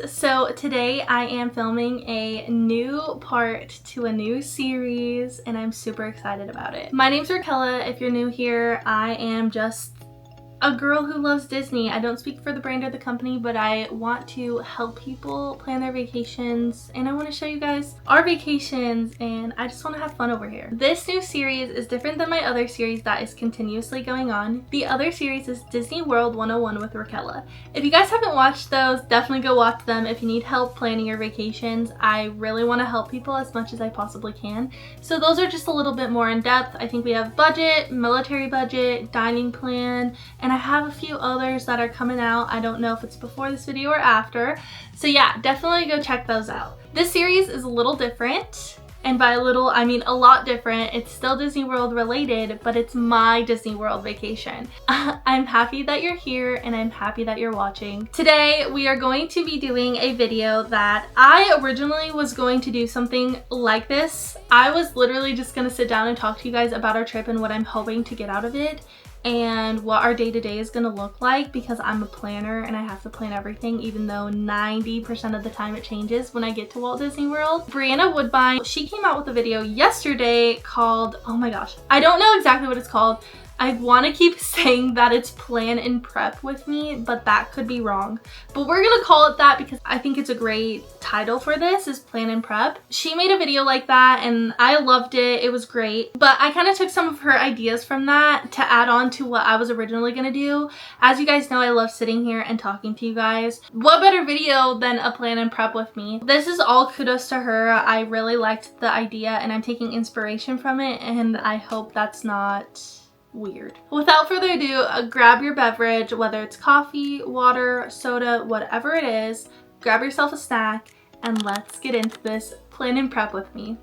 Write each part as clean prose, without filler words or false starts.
so today I am filming a new part to a new series and I'm super excited about it. My name's Raquella. If you're new here, I am just a girl who loves Disney. I don't speak for the brand or the company, but I want to help people plan their vacations and I want to show you guys our vacations and I just want to have fun over here. This new series is different than my other series that is continuously going on. The other series is Disney World 101 with Raquella. If you guys haven't watched those, definitely go watch them if you need help planning your vacations. I really want to help people as much as I possibly can. So those are just a little bit more in depth. I think we have budget, military budget, dining plan, and I have a few others that are coming out. I don't know if it's before this video or after. So yeah, definitely go check those out. This series is a little different. And by a little, I mean a lot different. It's still Disney World related, but it's my Disney World vacation. I'm happy that you're here and I'm happy that you're watching. Today, we are going to be doing a video that I originally was going to do something like this. I was literally just gonna sit down and talk to you guys about our trip and what I'm hoping to get out of it and what our day-to-day is gonna look like, because I'm a planner and I have to plan everything, even though 90% of the time it changes when I get to Walt Disney World. Brianna Woodbine, she came out with a video yesterday called, oh my gosh, I don't know exactly what it's called. I want to keep saying that it's plan and prep with me, but that could be wrong. But we're gonna call it that because I think it's a great title for this, is plan and prep. She made a video like that and I loved it. It was great. But I kind of took some of her ideas from that to add on to what I was originally gonna do. As you guys know, I love sitting here and talking to you guys. What better video than a plan and prep with me? This is all kudos to her. I really liked the idea and I'm taking inspiration from it, and I hope that's not weird. Without further ado, grab your beverage, whether it's coffee, water, soda, whatever it is. Grab yourself a snack and let's get into this plan and prep with me.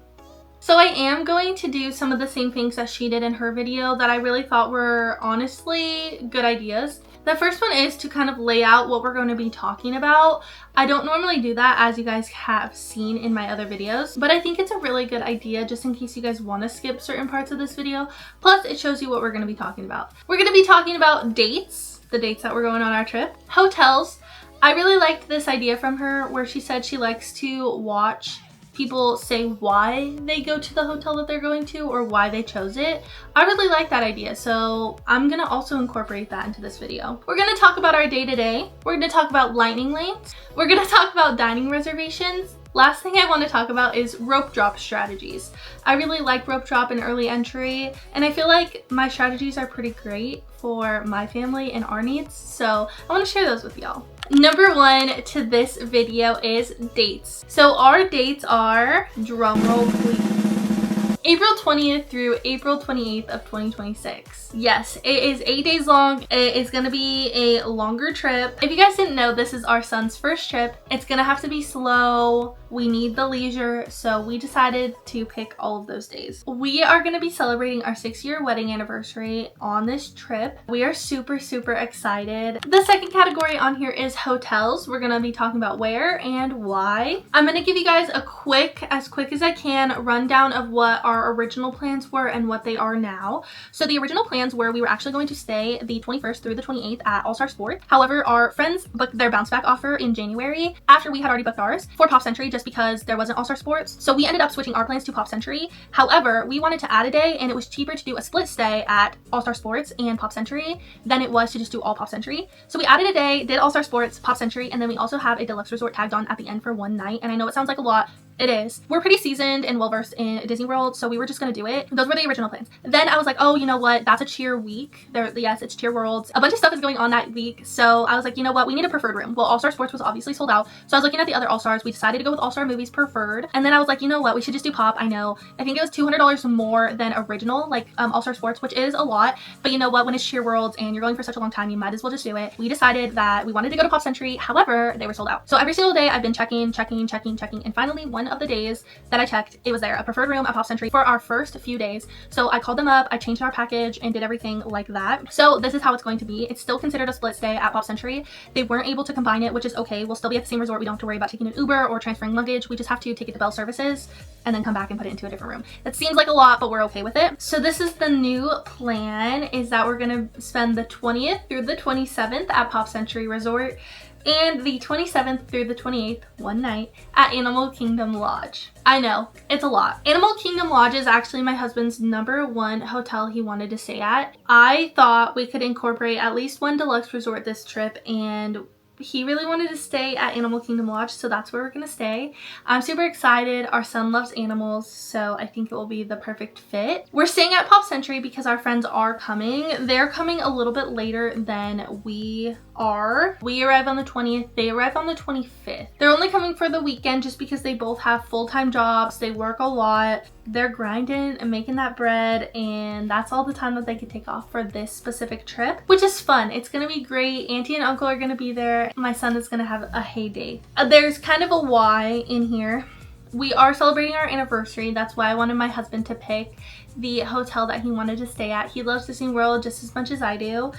So I am going to do some of the same things that she did in her video that I really thought were honestly good ideas. The first one is to kind of lay out what we're going to be talking about. I don't normally do that, as you guys have seen in my other videos, but I think it's a really good idea just in case you guys want to skip certain parts of this video. Plus, it shows you what we're going to be talking about. We're going to be talking about dates, the dates that we're going on our trip, hotels. I really liked this idea from her where she said she likes to watch people say why they go to the hotel that they're going to or why they chose it. I really like that idea, so I'm gonna also incorporate that into this video. We're gonna talk about our day-to-day. We're gonna talk about lightning lanes. We're gonna talk about dining reservations. Last thing I want to talk about is rope drop strategies. I really like rope drop and early entry, and I feel like my strategies are pretty great for my family and our needs, so I want to share those with y'all. Number one to this video is dates. So our dates are, drumroll please, April 20th through April 28th of 2026. Yes, it is 8 days long. It is gonna be a longer trip. If you guys didn't know, this is our son's first trip. It's gonna have to be slow. We need the leisure, so we decided to pick all of those days. We are gonna be celebrating our 6-year wedding anniversary on this trip. We are super, super excited. The second category on here is hotels. We're gonna be talking about where and why. I'm gonna give you guys a quick as I can, rundown of what our original plans were and what they are now. So the original plans were we were actually going to stay the 21st through the 28th at All Star Sports. However, our friends booked their bounce back offer in January after we had already booked ours for Pop Century, just because there wasn't All Star Sports. So we ended up switching our plans to Pop Century. However, we wanted to add a day and it was cheaper to do a split stay at All Star Sports and Pop Century than it was to just do all Pop Century. So we added a day, did All Star Sports, Pop Century, and then we also have a deluxe resort tagged on at the end for one night. And I know it sounds like a lot. It is. We're pretty seasoned and well-versed in Disney World, so we were just gonna do it. Those were the original plans. Then I was like, oh, you know what? That's a cheer week. Yes, it's Cheer Worlds. A bunch of stuff is going on that week, so I was like, you know what? We need a preferred room. Well, All-Star Sports was obviously sold out, so I was looking at the other All-Stars. We decided to go with All-Star Movies preferred, and then I was like, you know what? We should just do Pop. I know. I think it was $200 more than original, like All-Star Sports, which is a lot, but you know what? When it's Cheer Worlds and you're going for such a long time, you might as well just do it. We decided that we wanted to go to Pop Century. However, they were sold out. So every single day I've been checking, and finally one of the days that I checked, it was there, a preferred room at Pop Century for our first few days. So I called them up, I changed our package and did everything like that. So this is how it's going to be. It's still considered a split stay at Pop Century. They weren't able to combine it, which is okay. We'll still be at the same resort. We don't have to worry about taking an Uber or transferring luggage. We just have to take it to Bell Services and then come back and put it into a different room. That seems like a lot, but we're okay with it. So this is the new plan, is that we're gonna spend the 20th through the 27th at Pop Century Resort. and the 27th through the 28th, one night, at Animal Kingdom Lodge. I know, it's a lot. Animal Kingdom Lodge is actually my husband's #1 hotel he wanted to stay at. I thought we could incorporate at least one deluxe resort this trip, and he really wanted to stay at Animal Kingdom Lodge, so that's where we're gonna stay. I'm super excited. Our son loves animals, so I think it will be the perfect fit. We're staying at Pop Century because our friends are coming. They're coming a little bit later than we are. We arrive on the 20th, they arrive on the 25th. They're only coming for the weekend just because they both have full-time jobs, they work a lot, they're grinding and making that bread, and that's all the time that they could take off for this specific trip, which is fun. It's gonna be great. Auntie and uncle are gonna be there. My son is gonna have a heyday. There's kind of a why in here. We are celebrating our anniversary. That's why I wanted my husband to pick the hotel that he wanted to stay at. He loves Disney World just as much as I do.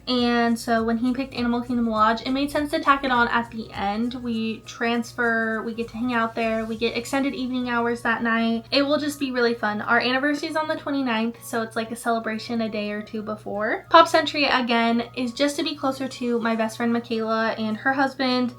And so when he picked Animal Kingdom Lodge, it made sense to tack it on at the end. We transfer, we get to hang out there, we get extended evening hours that night. It will just be really fun. Our anniversary is on the 29th, so it's like a celebration a day or two before. Pop Century, again, is just to be closer to my best friend Michaela and her husband.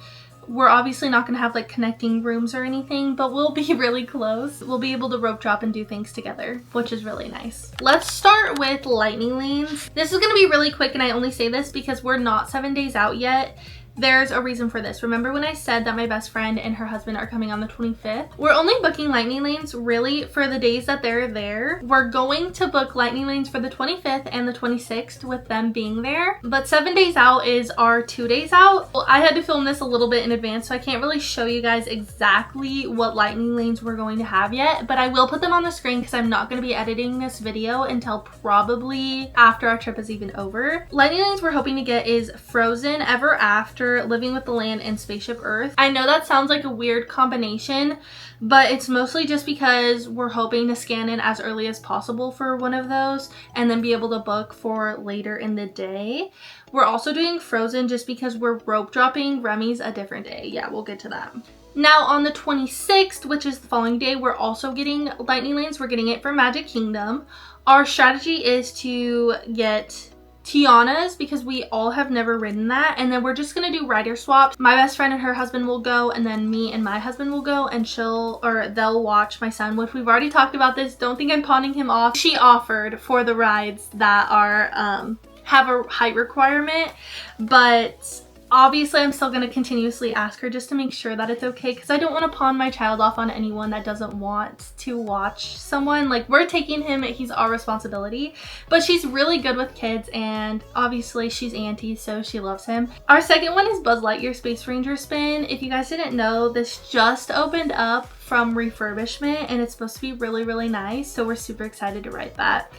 We're obviously not going to have like connecting rooms or anything, but we'll be really close. We'll be able to rope drop and do things together, which is really nice. Let's start with lightning lanes. This is going to be really quick, and I only say this because we're not 7 days out yet. There's a reason for this. Remember when I said that my best friend and her husband are coming on the 25th? We're only booking lightning lanes really for the days that they're there. We're going to book lightning lanes for the 25th and the 26th with them being there. But 7 days out is our 2 days out. Well, I had to film this a little bit in advance, so I can't really show you guys exactly what lightning lanes we're going to have yet, but I will put them on the screen because I'm not going to be editing this video until probably after our trip is even over. Lightning lanes we're hoping to get is Frozen, Ever After, Living with the Land, and Spaceship Earth. I know that sounds like a weird combination, but it's mostly just because we're hoping to scan in as early as possible for one of those and then be able to book for later in the day. We're also doing Frozen just because we're rope dropping Remy's a different day. Yeah, we'll get to that. Now on the 26th, which is the following day, we're also getting lightning lanes. We're getting it for Magic Kingdom. Our strategy is to get Tiana's because we all have never ridden that, and then we're just gonna do rider swaps. My best friend and her husband will go, and then me and my husband will go, and they'll watch my son, which we've already talked about this. Don't think I'm pawning him off. She offered for the rides that are have a height requirement, but obviously I'm still going to continuously ask her just to make sure that it's okay, because I don't want to pawn my child off on anyone that doesn't want to watch someone. Like, we're taking him, he's our responsibility, but she's really good with kids, and obviously she's auntie, so she loves him. Our second one is Buzz Lightyear Space Ranger Spin. If you guys didn't know, this just opened up from refurbishment, and it's supposed to be really, really nice, so we're super excited to ride that.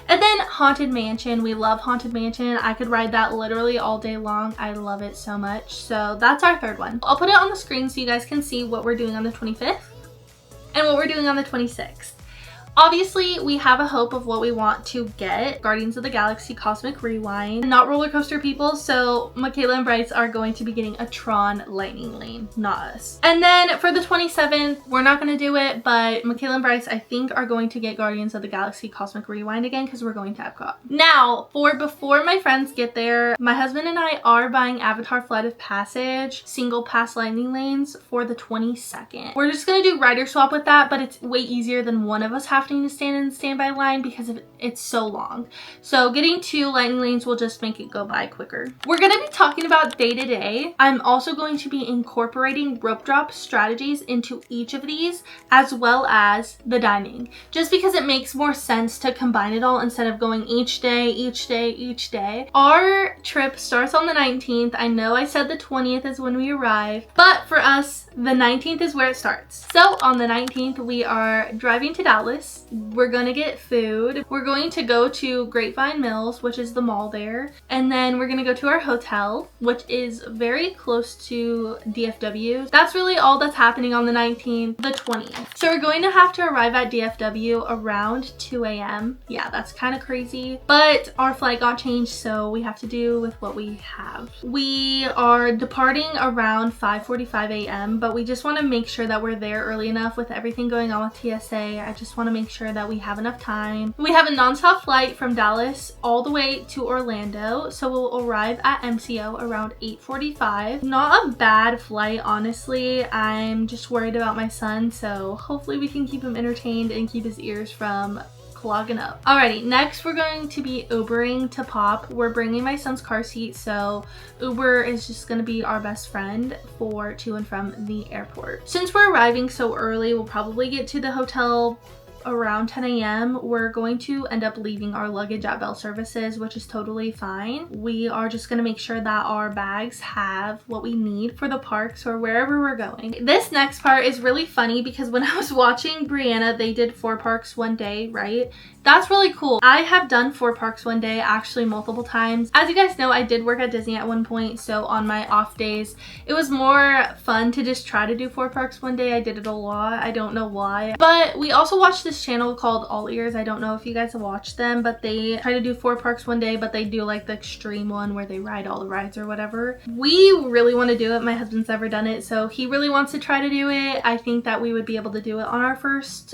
And then Haunted Mansion. We love Haunted Mansion. I could ride that literally all day long. I love it so much. So that's our third one. I'll put it on the screen so you guys can see what we're doing on the 25th and what we're doing on the 26th. Obviously, we have a hope of what we want to get. Guardians of the Galaxy Cosmic Rewind. Not roller coaster people, so Michaela and Bryce are going to be getting a Tron lightning lane, not us. And then for the 27th, we're not going to do it, but Michaela and Bryce, I think, are going to get Guardians of the Galaxy Cosmic Rewind again because we're going to Epcot. Now, before my friends get there, my husband and I are buying Avatar Flight of Passage single pass lightning lanes for the 22nd. We're just going to do rider swap with that, but it's way easier than one of us having to stand in the standby line because it's so long. So getting 2 lightning lanes will just make it go by quicker. We're going to be talking about day to day. I'm also going to be incorporating rope drop strategies into each of these, as well as the dining, just because it makes more sense to combine it all instead of going each day, each day, each day. Our trip starts on the 19th. I know I said the 20th is when we arrive, but for us, the 19th is where it starts. So on the 19th, we are driving to Dallas. We're gonna get food. We're going to go to Grapevine Mills, which is the mall there. And then we're gonna go to our hotel, which is very close to DFW. That's really all that's happening on the 19th, the 20th. So we're going to have to arrive at DFW around 2 a.m. Yeah, that's kind of crazy, but our flight got changed, so we have to do with what we have. We are departing around 5:45 a.m., but we just want to make sure that we're there early enough with everything going on with TSA. I just want to make make sure that we have enough time. We have a nonstop flight from Dallas all the way to Orlando, so we'll arrive at MCO around 8:45. Not a bad flight, honestly. I'm just worried about my son, so hopefully we can keep him entertained and keep his ears from clogging up. Alrighty, next we're going to be Ubering to Pop. We're bringing my son's car seat, so Uber is just going to be our best friend for to and from the airport. Since we're arriving so early, we'll probably get to the hotel around 10 a.m. We're going to end up leaving our luggage at Bell Services, which is totally fine. We are just going to make sure that our bags have what we need for the parks or wherever we're going. This next part is really funny because when I was watching Brianna, they did 4 parks one day, right? That's really cool. I have done 4 parks one day, actually multiple times. As you guys know, I did work at Disney at one point, so on my off days, it was more fun to just try to do 4 parks one day. I did it a lot. I don't know why. But we also watched this channel called All Ears. I don't know if you guys have watched them, but they try to do 4 parks one day, but they do like the extreme one where they ride all the rides or whatever. We really want to do it. My husband's never done it, so he really wants to try to do it. I think that we would be able to do it on our first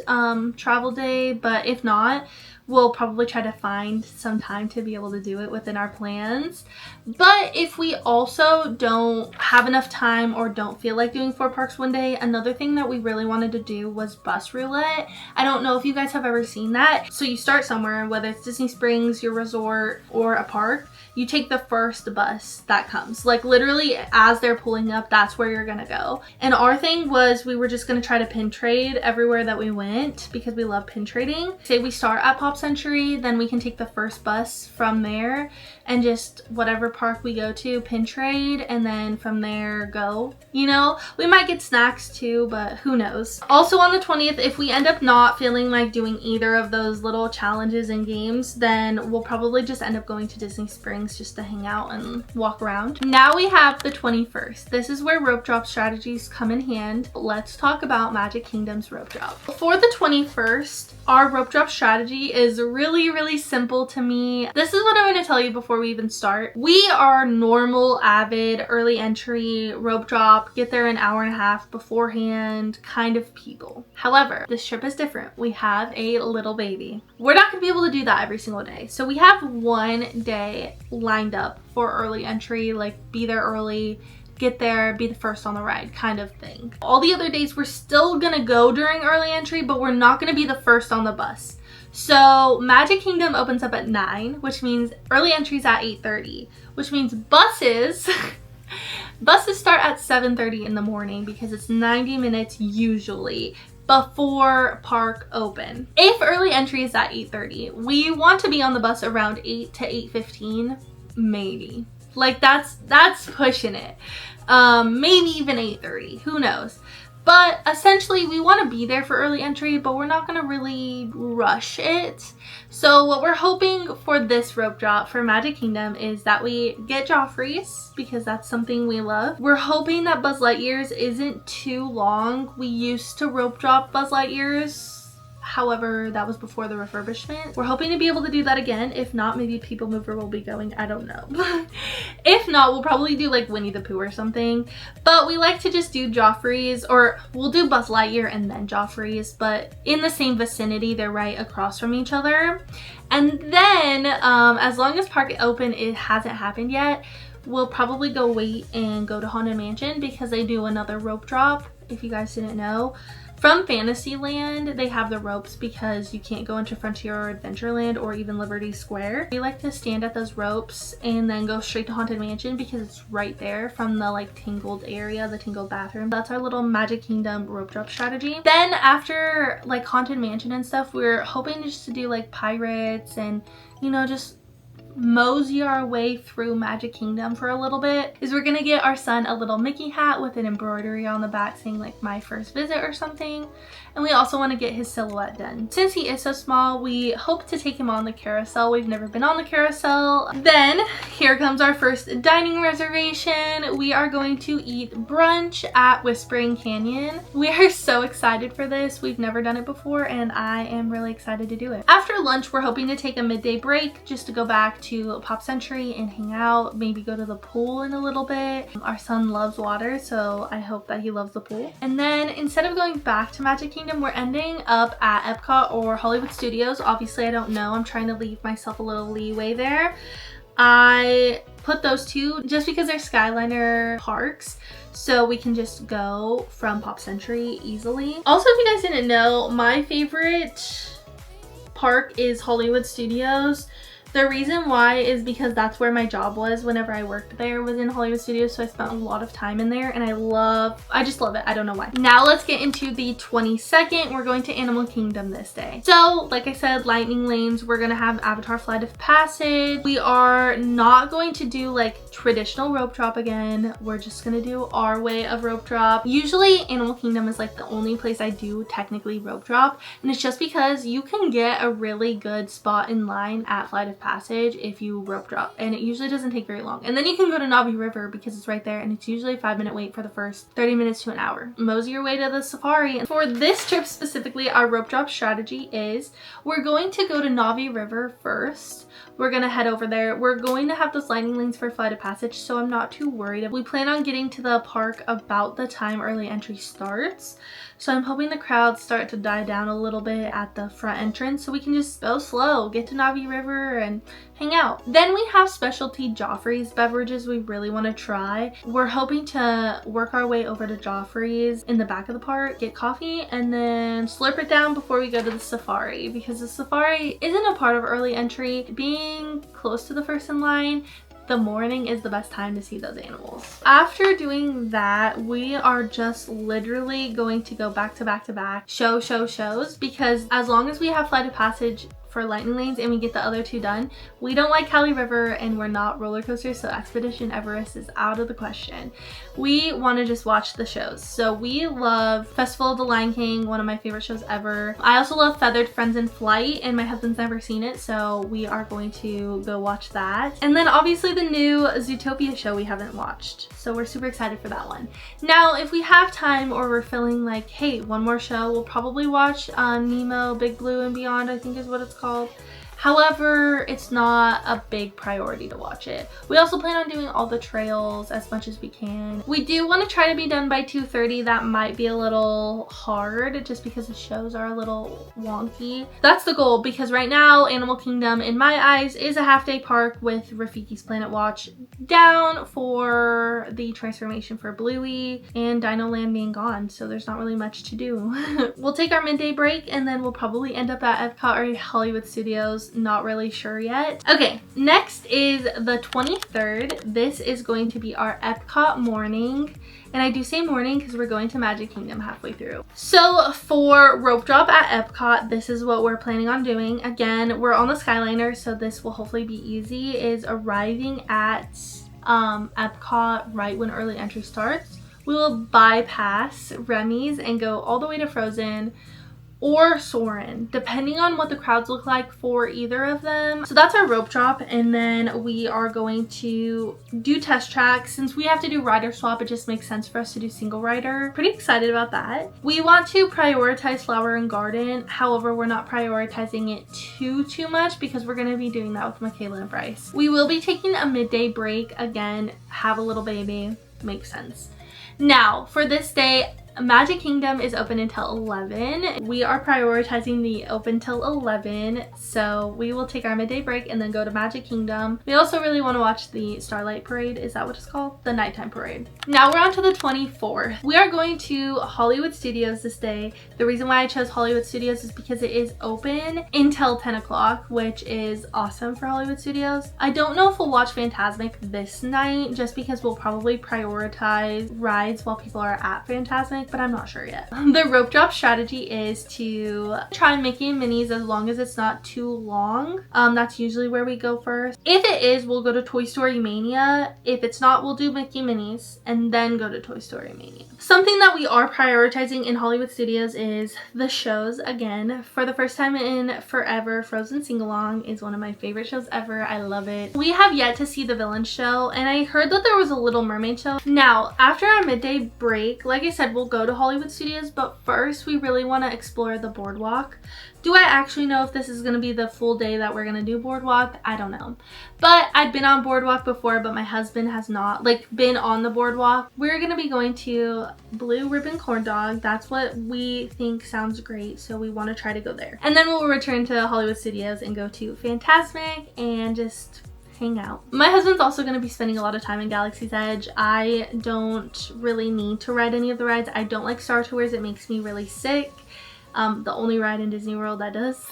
travel day, but if not, we'll probably try to find some time to be able to do it within our plans. But if we also don't have enough time or don't feel like doing 4 parks one day, another thing that we really wanted to do was bus roulette. I don't know if you guys have ever seen that. So you start somewhere, whether it's Disney Springs, your resort, or a park, you take the first bus that comes. Like literally as they're pulling up, that's where you're gonna go. And our thing was we were just gonna try to pin trade everywhere that we went because we love pin trading. Say we start at Pop Century, then we can take the first bus from there and just whatever park we go to, pin trade, and then from there go. You know, we might get snacks too, but who knows. Also on the 20th, if we end up not feeling like doing either of those little challenges and games, then we'll probably just end up going to Disney Springs just to hang out and walk around. Now we have the 21st. This is where rope drop strategies come in hand. Let's talk about Magic Kingdom's rope drop. For the 21st, our rope drop strategy is really simple to me. This is what I'm going to tell you before we even start. We are normal, avid, early entry, rope drop, get there an hour and a half beforehand kind of people. However, this trip is different. We have a little baby. We're not going to be able to do that every single day. So we have one day lined up for early entry, like be there early, get there, be the first on the ride kind of thing. All the other days we're still gonna go during early entry, but we're not gonna be the first on the bus. So Magic Kingdom opens up at 9, which means early entry's at 8:30, which means buses start at 7:30 in the morning because it's 90 minutes usually before park open. If early entry is at 8:30, we want to be on the bus around 8 to 8:15, maybe. Like that's pushing it. Maybe even 8:30, who knows. But essentially we want to be there for early entry, but we're not going to really rush it. So what we're hoping for this rope drop for Magic Kingdom is that we get Joffrey's because that's something we love. We're hoping that Buzz Lightyear's isn't too long. We used to rope drop Buzz Lightyear's. However, that was before the refurbishment. We're hoping to be able to do that again. If not, maybe People Mover will be going. I don't know. If not, we'll probably do like Winnie the Pooh or something. But we like to just do Joffrey's, or we'll do Buzz Lightyear and then Joffrey's, but in the same vicinity. They're right across from each other. And then, as long as park open, it hasn't happened yet, we'll probably go wait and go to Haunted Mansion because they do another rope drop, if you guys didn't know. From Fantasyland, they have the ropes because you can't go into Frontier or Adventureland or even Liberty Square. We like to stand at those ropes and then go straight to Haunted Mansion because it's right there from the like Tangled area, the Tangled bathroom. That's our little Magic Kingdom rope drop strategy. Then after like Haunted Mansion and stuff, we're hoping just to do like Pirates and, you know, just mosey our way through Magic Kingdom for a little bit. Is we're gonna get our son a little Mickey hat with an embroidery on the back saying like my first visit or something, and we also want to get his silhouette done. Since he is so small, we hope to take him on the carousel. We've never been on the carousel. Then here comes our first dining reservation. We are going to eat brunch at Whispering Canyon. We are so excited for this. We've never done it before and I am really excited to do it. After lunch, we're hoping to take a midday break just to go back to Pop Century and hang out, maybe go to the pool in a little bit. Our son loves water, so I hope that he loves the pool. And then instead of going back to Magic Kingdom, we're ending up at Epcot or Hollywood Studios. Obviously, I don't know. I'm trying to leave myself a little leeway there. I put those two just because they're Skyliner parks, so we can just go from Pop Century easily. Also, if you guys didn't know, my favorite park is Hollywood Studios. The reason why is because that's where my job was whenever I worked there, was in Hollywood Studios, so I spent a lot of time in there and I just love it. I don't know why. Now let's get into the 22nd. We're going to Animal Kingdom this day. So like I said, lightning lanes, we're gonna have Avatar Flight of Passage. We are not going to do like traditional rope drop again. We're just gonna do our way of rope drop. Usually Animal Kingdom is like the only place I do technically rope drop, and it's just because you can get a really good spot in line at Flight of Passage if you rope drop, and it usually doesn't take very long. And then you can go to Navi River because it's right there, and it's usually a 5-minute wait for the first 30 minutes to an hour. Mosey your way to the safari. And for this trip specifically, our rope drop strategy is we're going to go to Navi River first. We're gonna head over there. We're going to have those lightning lanes for Flight of Passage, so I'm not too worried. We plan on getting to the park about the time early entry starts, so I'm hoping the crowds start to die down a little bit at the front entrance so we can just go slow, get to Navi River and hang out. Then we have specialty Joffrey's beverages we really want to try. We're hoping to work our way over to Joffrey's in the back of the park, get coffee, and then slurp it down before we go to the safari, because the safari isn't a part of early entry. Being close to the first in line, the morning is the best time to see those animals. After doing that, we are just literally going to go back to back to back shows, because as long as we have Flight of Passage for lightning lanes and we get the other two done, we don't like Cali River and we're not roller coasters, so Expedition Everest is out of the question. We want to just watch the shows. So we love Festival of the Lion King, one of my favorite shows ever. I also love Feathered Friends in Flight, and my husband's never seen it, so we are going to go watch that. And then obviously the new Zootopia show we haven't watched, so we're super excited for that one. Now if we have time, or we're feeling like, hey, one more show, we'll probably watch Nemo, Big Blue and Beyond, I think is what it's called. However, it's not a big priority to watch it. We also plan on doing all the trails as much as we can. We do want to try to be done by 2:30. That might be a little hard just because the shows are a little wonky. That's the goal, because right now Animal Kingdom in my eyes is a half-day park with Rafiki's Planet Watch down for the transformation for Bluey and Dino Land being gone, so there's not really much to do. We'll take our midday break and then we'll probably end up at Epcot or Hollywood Studios. Not really sure yet. Okay, next is the 23rd. This is going to be our Epcot morning. And I do say morning because we're going to Magic Kingdom halfway through. So for rope drop at Epcot, this is what we're planning on doing. Again, we're on the Skyliner, so this will hopefully be easy, is arriving at Epcot right when early entry starts. We will bypass Remy's and go all the way to Frozen or Soarin', depending on what the crowds look like for either of them. So that's our rope drop, and then we are going to do test tracks. Since we have to do rider swap, it just makes sense for us to do single rider. Pretty excited about that. We want to prioritize Flower and Garden. However, we're not prioritizing it too much because we're gonna be doing that with Michaela and Bryce. We will be taking a midday break. Again, have a little baby, makes sense. Now, for this day, Magic Kingdom is open until 11. We are prioritizing the open till 11, so we will take our midday break and then go to Magic Kingdom. We also really want to watch the Starlight Parade. Is that what it's called? The nighttime parade. Now we're on to the 24th. We are going to Hollywood Studios this day. The reason why I chose Hollywood Studios is because it is open until 10 o'clock, which is awesome for Hollywood Studios. I don't know if we'll watch Fantasmic this night just because we'll probably prioritize rides while people are at Fantasmic, but I'm not sure yet. The rope drop strategy is to try Mickey and Minnie's as long as it's not too long. That's usually where we go first. If it is, we'll go to Toy Story Mania. If it's not, we'll do Mickey and Minnie's and then go to Toy Story Mania. Something that we are prioritizing in Hollywood Studios is the shows. Again, for the first time in forever, Frozen Sing-Along is one of my favorite shows ever. I love it. We have yet to see the Villain show, and I heard that there was a Little Mermaid show. Now, after our midday break, like I said, we'll go to Hollywood Studios, but first we really want to explore the boardwalk. Do I actually know if this is going to be the full day that we're going to do boardwalk? I don't know. But I've been on boardwalk before, but my husband has not been on the boardwalk. We're going to be going to Blue Ribbon Corn Dog. That's what we think sounds great, so we want to try to go there. And then we'll return to Hollywood Studios and go to Fantasmic and just hang out. My husband's also going to be spending a lot of time in Galaxy's Edge. I don't really need to ride any of the rides. I don't like Star Tours. It makes me really sick. The only ride in Disney World that does.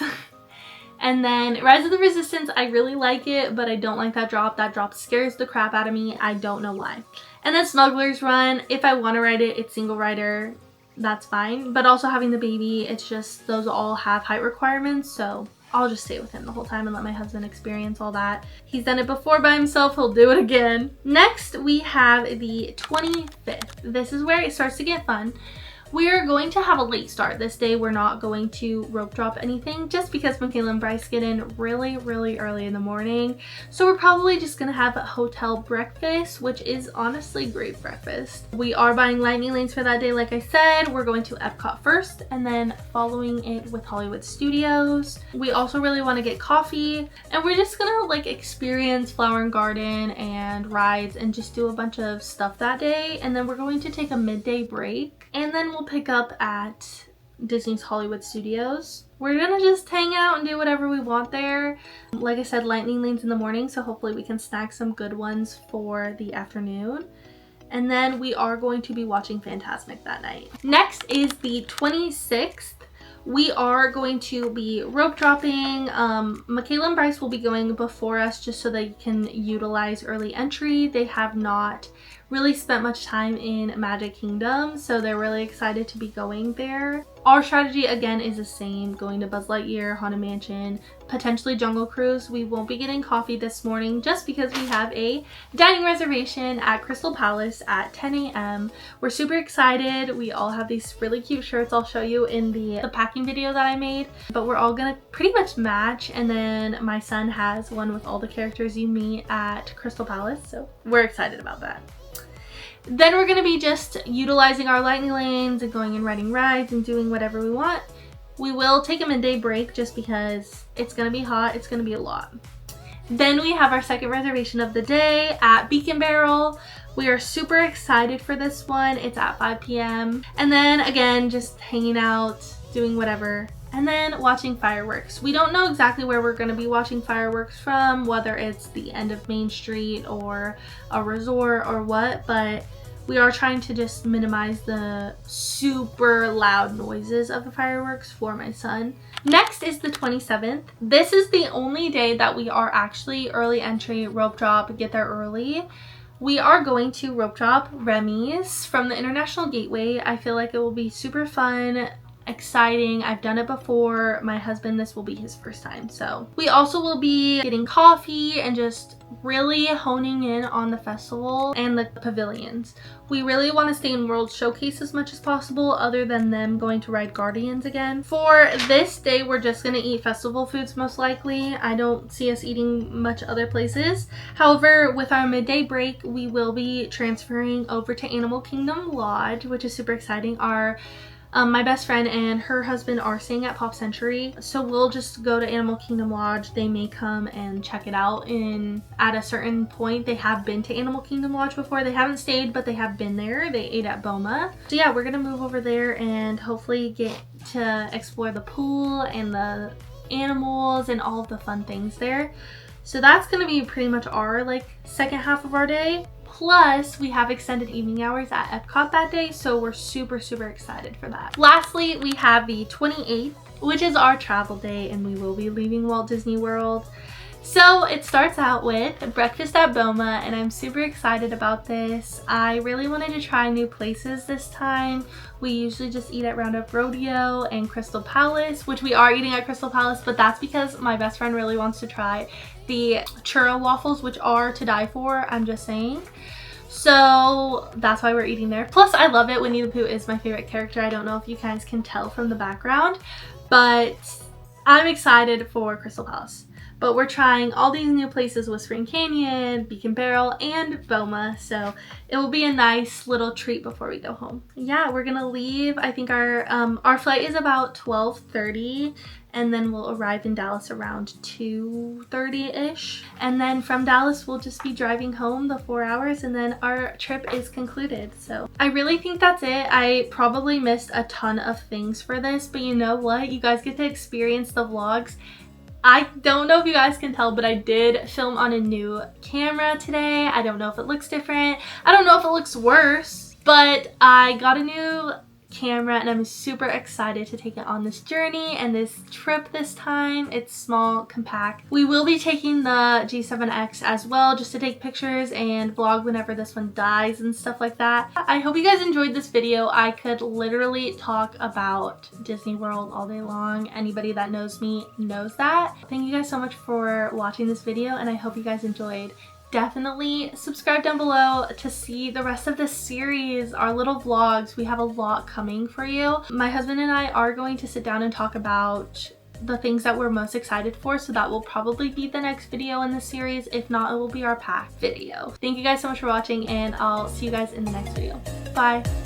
And then Rise of the Resistance, I really like it, but I don't like that drop. That drop scares the crap out of me. I don't know why. And then Smuggler's Run, if I want to ride it, it's single rider. That's fine. But also having the baby, it's just those all have height requirements, so I'll just stay with him the whole time and let my husband experience all that. He's done it before by himself, he'll do it again. Next, we have the 25th. This is where it starts to get fun. We are going to have a late start this day. We're not going to rope drop anything just because Michaela and Bryce get in really early in the morning. So we're probably just gonna have a hotel breakfast, which is honestly great breakfast. We are buying lightning lanes for that day. Like I said, we're going to Epcot first and then following it with Hollywood Studios. We also really want to get coffee, and we're just gonna experience Flower and Garden and rides and just do a bunch of stuff that day. And then we're going to take a midday break, and then we'll pick up at Disney's Hollywood Studios. We're gonna just hang out and do whatever we want there. Like I said, lightning lanes in the morning, so hopefully we can snag some good ones for the afternoon. And then we are going to be watching Fantasmic that night. Next is the 26th. We are going to be rope dropping. Michaela and Bryce will be going before us just so they can utilize early entry. They have not really spent much time in Magic Kingdom, so they're really excited to be going there. Our strategy again is the same, going to Buzz Lightyear, Haunted Mansion, potentially Jungle Cruise. We won't be getting coffee this morning just because we have a dining reservation at Crystal Palace at 10 a.m. We're super excited. We all have these really cute shirts I'll show you in the packing video that I made, but we're all gonna pretty much match. And then my son has one with all the characters you meet at Crystal Palace, so we're excited about that. Then we're going to be just utilizing our lightning lanes and going and riding rides and doing whatever we want. We will take a midday break just because it's going to be hot. It's going to be a lot. Then we have our second reservation of the day at Beacon Barrel. We are super excited for this one. It's at 5 p.m. And then again, just hanging out, doing whatever. And then watching fireworks. We don't know exactly where we're going to be watching fireworks from, whether it's the end of Main Street or a resort or what, but we are trying to just minimize the super loud noises of the fireworks for my son. Next is the 27th. This is the only day that we are actually early entry, rope drop, get there early. We are going to rope drop Remy's from the International Gateway. I feel like it will be super fun, exciting. I've done it before. My husband, this will be his first time. So we also will be getting coffee and just really honing in on the festival and the pavilions. We really want to stay in World Showcase as much as possible, other than them going to ride Guardians again. For this day, we're just going to eat festival foods most likely. I don't see us eating much other places. However, with our midday break, we will be transferring over to Animal Kingdom Lodge, which is super exciting. My best friend and her husband are staying at Pop Century, so we'll just go to Animal Kingdom Lodge. They may come and check it out at a certain point. They have been to Animal Kingdom Lodge before. They haven't stayed, but they have been there. They ate at Boma. So yeah, we're gonna move over there and hopefully get to explore the pool and the animals and all of the fun things there. So that's gonna be pretty much our second half of our day. Plus, we have extended evening hours at Epcot that day, so we're super excited for that. Lastly, we have the 28th, which is our travel day, and we will be leaving Walt Disney World. So it starts out with breakfast at Boma, and I'm super excited about this. I really wanted to try new places this time. We usually just eat at Roundup Rodeo and Crystal Palace, which we are eating at Crystal Palace, but that's because my best friend really wants to try the churro waffles, which are to die for, I'm just saying. So that's why we're eating there. Plus, I love it. Winnie the Pooh is my favorite character. I don't know if you guys can tell from the background, but I'm excited for Crystal Palace. But we're trying all these new places with Spring Canyon, Beacon Barrel, and Boma, so it will be a nice little treat before we go home. Yeah, we're gonna leave. I think our flight is about 12:30, and then we'll arrive in Dallas around 2:30-ish. And then from Dallas, we'll just be driving home the 4 hours, and then our trip is concluded. So I really think that's it. I probably missed a ton of things for this, but you know what? You guys get to experience the vlogs. I don't know if you guys can tell, but I did film on a new camera today. I don't know if it looks different. I don't know if it looks worse, but I got a new camera and I'm super excited to take it on this journey and this trip this time. It's small, compact. We will be taking the G7X as well, just to take pictures and vlog whenever this one dies and stuff like that. I hope you guys enjoyed this video. I could literally talk about Disney World all day long. Anybody that knows me knows that. Thank you guys so much for watching this video, and I hope you guys enjoyed. Definitely subscribe down below to see the rest of this series, our little vlogs. We have a lot coming for you. My husband and I are going to sit down and talk about the things that we're most excited for, so that will probably be the next video in the series. If not, it will be our pack video. Thank you guys so much for watching, and I'll see you guys in the next video. Bye!